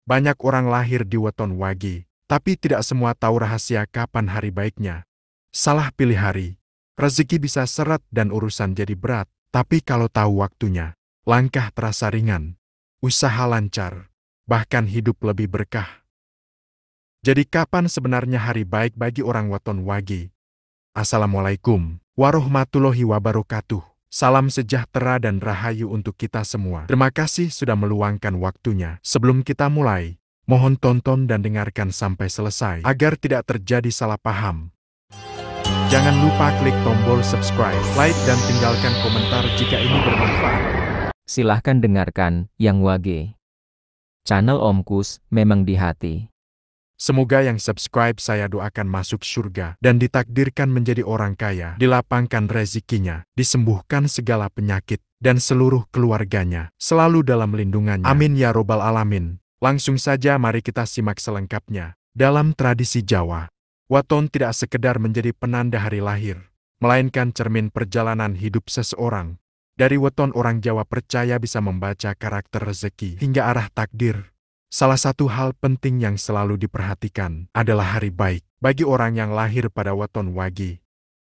Banyak orang lahir di weton Wage, tapi tidak semua tahu rahasia kapan hari baiknya. Salah pilih hari, rezeki bisa seret dan urusan jadi berat. Tapi kalau tahu waktunya, langkah terasa ringan, usaha lancar, bahkan hidup lebih berkah. Jadi kapan sebenarnya hari baik bagi orang weton Wage? Assalamualaikum warahmatullahi wabarakatuh. Salam sejahtera dan rahayu untuk kita semua. Terima kasih sudah meluangkan waktunya. Sebelum kita mulai, mohon tonton dan dengarkan sampai selesai agar tidak terjadi salah paham. Jangan lupa klik tombol subscribe, like, dan tinggalkan komentar jika ini bermanfaat. Silahkan dengarkan Yang Wage. Channel Om Kus memang di hati. Semoga yang subscribe saya doakan masuk surga dan ditakdirkan menjadi orang kaya, dilapangkan rezekinya, disembuhkan segala penyakit, dan seluruh keluarganya selalu dalam lindungannya. Amin ya robbal alamin. Langsung saja mari kita simak selengkapnya. Dalam tradisi Jawa, weton tidak sekedar menjadi penanda hari lahir, melainkan cermin perjalanan hidup seseorang. Dari weton orang Jawa percaya bisa membaca karakter rezeki hingga arah takdir. Salah satu hal penting yang selalu diperhatikan adalah hari baik bagi orang yang lahir pada weton Wage.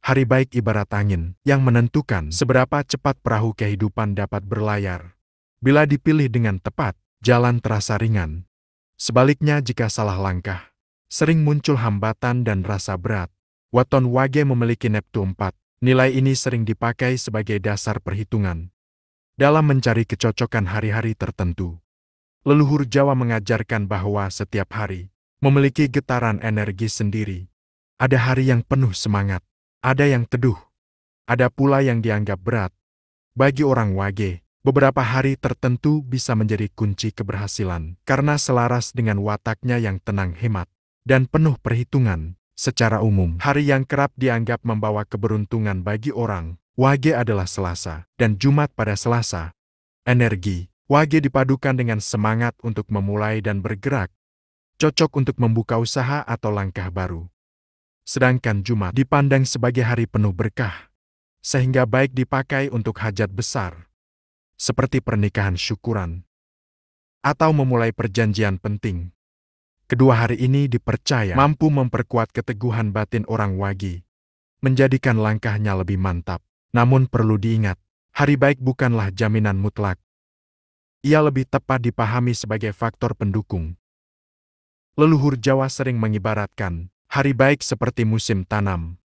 Hari baik ibarat angin yang menentukan seberapa cepat perahu kehidupan dapat berlayar. Bila dipilih dengan tepat, jalan terasa ringan. Sebaliknya jika salah langkah, sering muncul hambatan dan rasa berat. Weton Wage memiliki neptu 4. Nilai ini sering dipakai sebagai dasar perhitungan dalam mencari kecocokan hari-hari tertentu. Leluhur Jawa mengajarkan bahwa setiap hari memiliki getaran energi sendiri. Ada hari yang penuh semangat, ada yang teduh, ada pula yang dianggap berat. Bagi orang Wage, beberapa hari tertentu bisa menjadi kunci keberhasilan karena selaras dengan wataknya yang tenang, hemat, dan penuh perhitungan. Secara umum, hari yang kerap dianggap membawa keberuntungan bagi orang Wage adalah Selasa dan Jumat. Pada Selasa, energi Wage dipadukan dengan semangat untuk memulai dan bergerak, cocok untuk membuka usaha atau langkah baru. Sedangkan Jumat dipandang sebagai hari penuh berkah, sehingga baik dipakai untuk hajat besar, seperti pernikahan syukuran, atau memulai perjanjian penting. Kedua hari ini dipercaya mampu memperkuat keteguhan batin orang Wage, menjadikan langkahnya lebih mantap. Namun perlu diingat, hari baik bukanlah jaminan mutlak. Ia lebih tepat dipahami sebagai faktor pendukung. Leluhur Jawa sering mengibaratkan hari baik seperti musim tanam.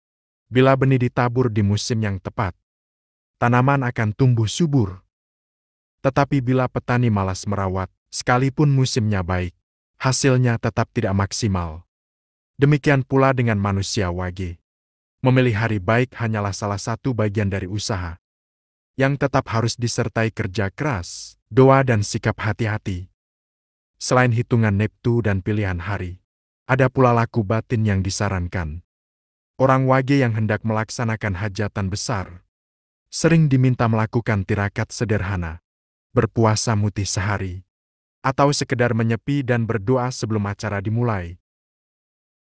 Bila benih ditabur di musim yang tepat, tanaman akan tumbuh subur. Tetapi bila petani malas merawat, sekalipun musimnya baik, hasilnya tetap tidak maksimal. Demikian pula dengan manusia Wage. Memilih hari baik hanyalah salah satu bagian dari usaha yang tetap harus disertai kerja keras, doa, dan sikap hati-hati. Selain hitungan neptu dan pilihan hari, ada pula laku batin yang disarankan. Orang Wage yang hendak melaksanakan hajatan besar sering diminta melakukan tirakat sederhana, berpuasa mutih sehari, atau sekedar menyepi dan berdoa sebelum acara dimulai.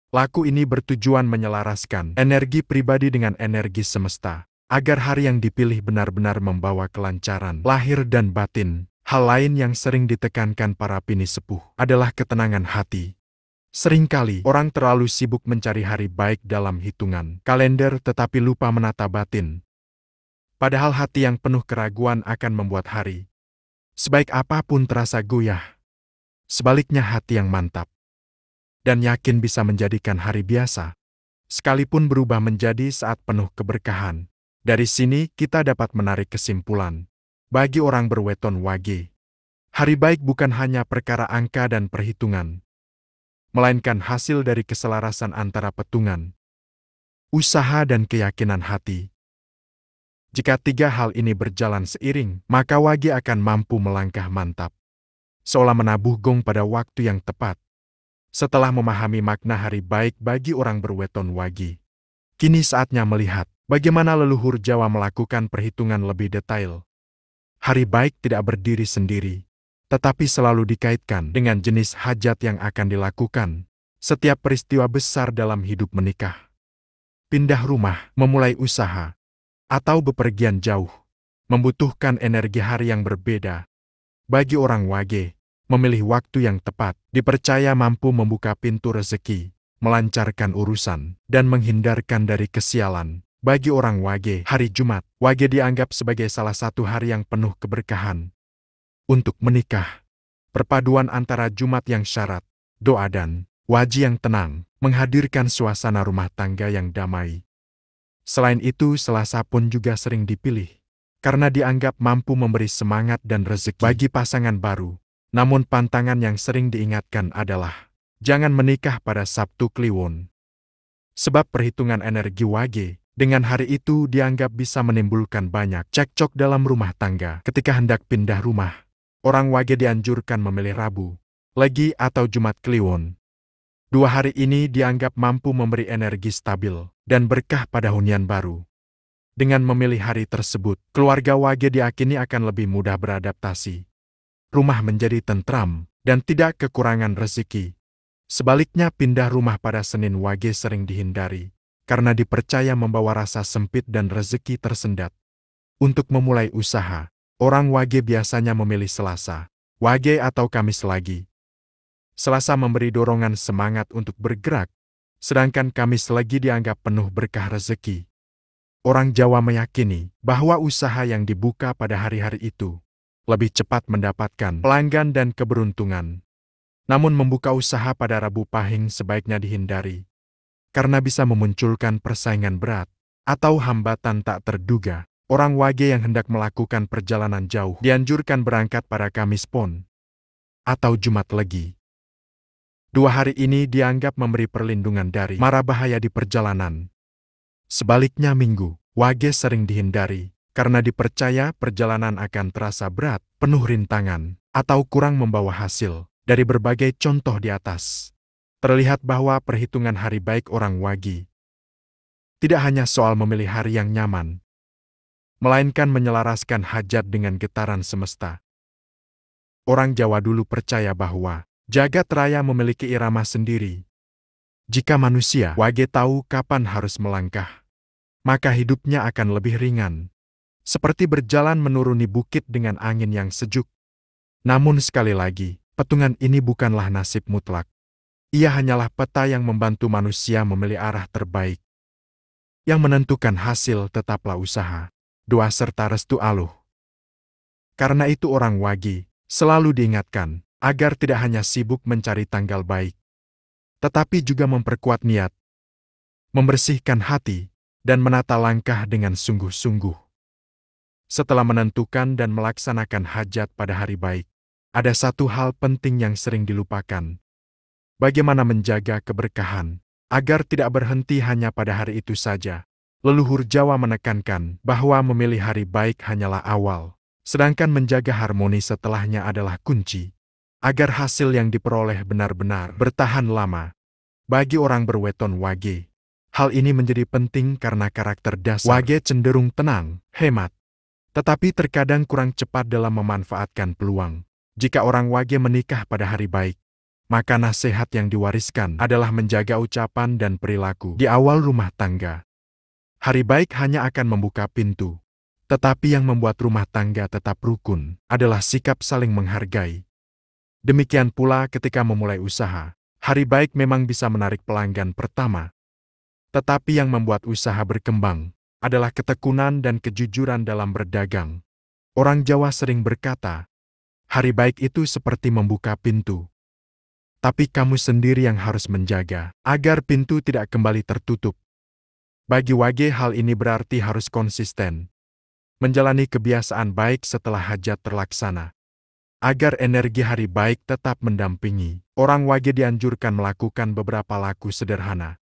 Laku ini bertujuan menyelaraskan energi pribadi dengan energi semesta, agar hari yang dipilih benar-benar membawa kelancaran lahir dan batin. Hal lain yang sering ditekankan para pini sepuh adalah ketenangan hati. Seringkali orang terlalu sibuk mencari hari baik dalam hitungan kalender tetapi lupa menata batin. Padahal hati yang penuh keraguan akan membuat hari sebaik apapun terasa goyah. Sebaliknya hati yang mantap dan yakin bisa menjadikan hari biasa sekalipun berubah menjadi saat penuh keberkahan. Dari sini kita dapat menarik kesimpulan, bagi orang berweton Wage, hari baik bukan hanya perkara angka dan perhitungan, melainkan hasil dari keselarasan antara petungan, usaha, dan keyakinan hati. Jika tiga hal ini berjalan seiring, maka Wage akan mampu melangkah mantap, seolah menabuh gong pada waktu yang tepat. Setelah memahami makna hari baik bagi orang berweton Wage, kini saatnya melihat bagaimana leluhur Jawa melakukan perhitungan lebih detail. Hari baik tidak berdiri sendiri, tetapi selalu dikaitkan dengan jenis hajat yang akan dilakukan. Setiap peristiwa besar dalam hidup, menikah, pindah rumah, memulai usaha, atau bepergian jauh, membutuhkan energi hari yang berbeda. Bagi orang Wage, Memilih waktu yang tepat, dipercaya mampu membuka pintu rezeki, melancarkan urusan, dan menghindarkan dari kesialan. Bagi orang Wage, hari Jumat, Wage dianggap sebagai salah satu hari yang penuh keberkahan. Untuk menikah, perpaduan antara Jumat yang syarat, doa dan waji yang tenang, menghadirkan suasana rumah tangga yang damai. Selain itu, Selasa pun juga sering dipilih, karena dianggap mampu memberi semangat dan rezeki bagi pasangan baru. Namun pantangan yang sering diingatkan adalah, jangan menikah pada Sabtu Kliwon. Sebab perhitungan energi Wage, dengan hari itu dianggap bisa menimbulkan banyak cekcok dalam rumah tangga. Ketika hendak pindah rumah, orang Wage dianjurkan memilih Rabu, Legi atau Jumat Kliwon. 2 hari ini dianggap mampu memberi energi stabil dan berkah pada hunian baru. Dengan memilih hari tersebut, keluarga Wage diakini akan lebih mudah beradaptasi. Rumah menjadi tentram dan tidak kekurangan rezeki. Sebaliknya, pindah rumah pada Senin Wage sering dihindari, karena dipercaya membawa rasa sempit dan rezeki tersendat. Untuk memulai usaha, orang Wage biasanya memilih Selasa, Wage atau Kamis Lagi. Selasa memberi dorongan semangat untuk bergerak, sedangkan Kamis Lagi dianggap penuh berkah rezeki. Orang Jawa meyakini bahwa usaha yang dibuka pada hari-hari itu lebih cepat mendapatkan pelanggan dan keberuntungan. Namun membuka usaha pada Rabu Pahing sebaiknya dihindari, karena bisa memunculkan persaingan berat atau hambatan tak terduga. Orang Wage yang hendak melakukan perjalanan jauh dianjurkan berangkat pada Kamis Pon atau Jumat Legi. 2 hari ini dianggap memberi perlindungan dari mara bahaya di perjalanan. Sebaliknya Minggu, Wage sering dihindari, karena dipercaya perjalanan akan terasa berat, penuh rintangan, atau kurang membawa hasil. Dari berbagai contoh di atas, terlihat bahwa perhitungan hari baik orang Wage tidak hanya soal memilih hari yang nyaman, melainkan menyelaraskan hajat dengan getaran semesta. Orang Jawa dulu percaya bahwa jagat raya memiliki irama sendiri. Jika manusia Wage tahu kapan harus melangkah, maka hidupnya akan lebih ringan, seperti berjalan menuruni bukit dengan angin yang sejuk. Namun sekali lagi, petungan ini bukanlah nasib mutlak. Ia hanyalah peta yang membantu manusia memilih arah terbaik. Yang menentukan hasil tetaplah usaha, doa serta restu Allah. Karena itu orang Wage selalu diingatkan agar tidak hanya sibuk mencari tanggal baik, tetapi juga memperkuat niat, membersihkan hati, dan menata langkah dengan sungguh-sungguh. Setelah menentukan dan melaksanakan hajat pada hari baik, ada satu hal penting yang sering dilupakan. Bagaimana menjaga keberkahan, agar tidak berhenti hanya pada hari itu saja. Leluhur Jawa menekankan bahwa memilih hari baik hanyalah awal, sedangkan menjaga harmoni setelahnya adalah kunci, agar hasil yang diperoleh benar-benar bertahan lama. Bagi orang berweton Wage, hal ini menjadi penting karena karakter dasar Wage cenderung tenang, hemat, tetapi terkadang kurang cepat dalam memanfaatkan peluang. Jika orang Wage menikah pada hari baik, maka nasihat yang diwariskan adalah menjaga ucapan dan perilaku di awal rumah tangga. Hari baik hanya akan membuka pintu, tetapi yang membuat rumah tangga tetap rukun adalah sikap saling menghargai. Demikian pula ketika memulai usaha, hari baik memang bisa menarik pelanggan pertama, tetapi yang membuat usaha berkembang adalah ketekunan dan kejujuran dalam berdagang. Orang Jawa sering berkata, hari baik itu seperti membuka pintu, tapi kamu sendiri yang harus menjaga agar pintu tidak kembali tertutup. Bagi Wage hal ini berarti harus konsisten, menjalani kebiasaan baik setelah hajat terlaksana. Agar energi hari baik tetap mendampingi, orang Wage dianjurkan melakukan beberapa laku sederhana.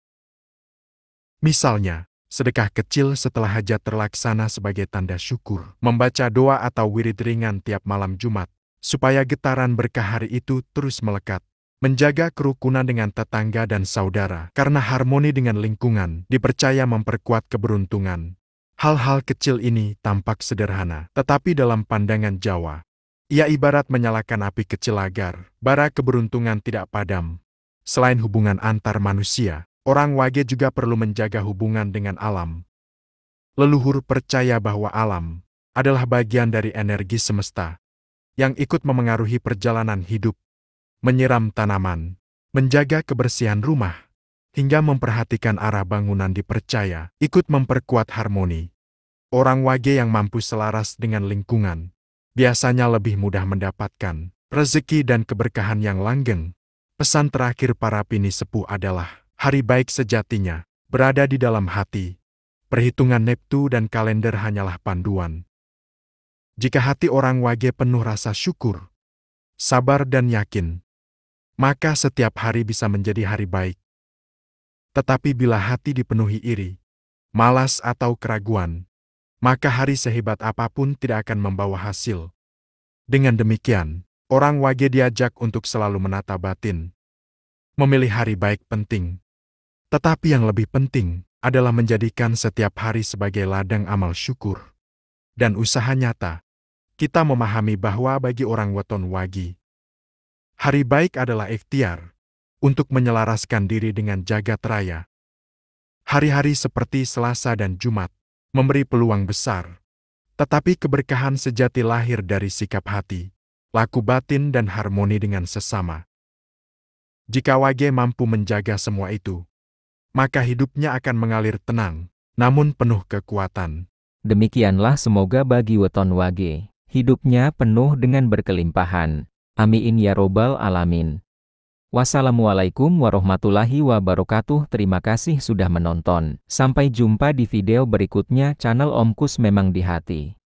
Misalnya, sedekah kecil setelah hajat terlaksana sebagai tanda syukur, membaca doa atau wirid ringan tiap malam Jumat, supaya getaran berkah hari itu terus melekat. Menjaga kerukunan dengan tetangga dan saudara, karena harmoni dengan lingkungan dipercaya memperkuat keberuntungan. Hal-hal kecil ini tampak sederhana, tetapi dalam pandangan Jawa, ia ibarat menyalakan api kecil agar bara keberuntungan tidak padam. Selain hubungan antar manusia, orang Wage juga perlu menjaga hubungan dengan alam. Leluhur percaya bahwa alam adalah bagian dari energi semesta, yang ikut memengaruhi perjalanan hidup, menyiram tanaman, menjaga kebersihan rumah, hingga memperhatikan arah bangunan dipercaya ikut memperkuat harmoni. Orang wage yang mampu selaras dengan lingkungan biasanya lebih mudah mendapatkan rezeki dan keberkahan yang langgeng. Pesan terakhir para pini sepuh adalah, hari baik sejatinya berada di dalam hati. Perhitungan Neptu dan kalender hanyalah panduan. Jika hati orang wage penuh rasa syukur, sabar dan yakin, maka setiap hari bisa menjadi hari baik. Tetapi bila hati dipenuhi iri, malas atau keraguan, maka hari sehebat apapun tidak akan membawa hasil. Dengan demikian, orang wage diajak untuk selalu menata batin. Memilih hari baik penting. Tetapi yang lebih penting adalah menjadikan setiap hari sebagai ladang amal syukur dan usaha nyata. Kita memahami bahwa bagi orang weton wagi, hari baik adalah ikhtiar untuk menyelaraskan diri dengan jagat raya. Hari-hari seperti Selasa dan Jumat memberi peluang besar, tetapi keberkahan sejati lahir dari sikap hati, laku batin dan harmoni dengan sesama. Jika wage mampu menjaga semua itu, maka hidupnya akan mengalir tenang, namun penuh kekuatan. Demikianlah semoga bagi weton wage, hidupnya penuh dengan berkelimpahan. Amin ya robbal alamin. Wassalamualaikum warahmatullahi wabarakatuh. Terima kasih sudah menonton. Sampai jumpa di video berikutnya. Channel Om Kus memang di hati.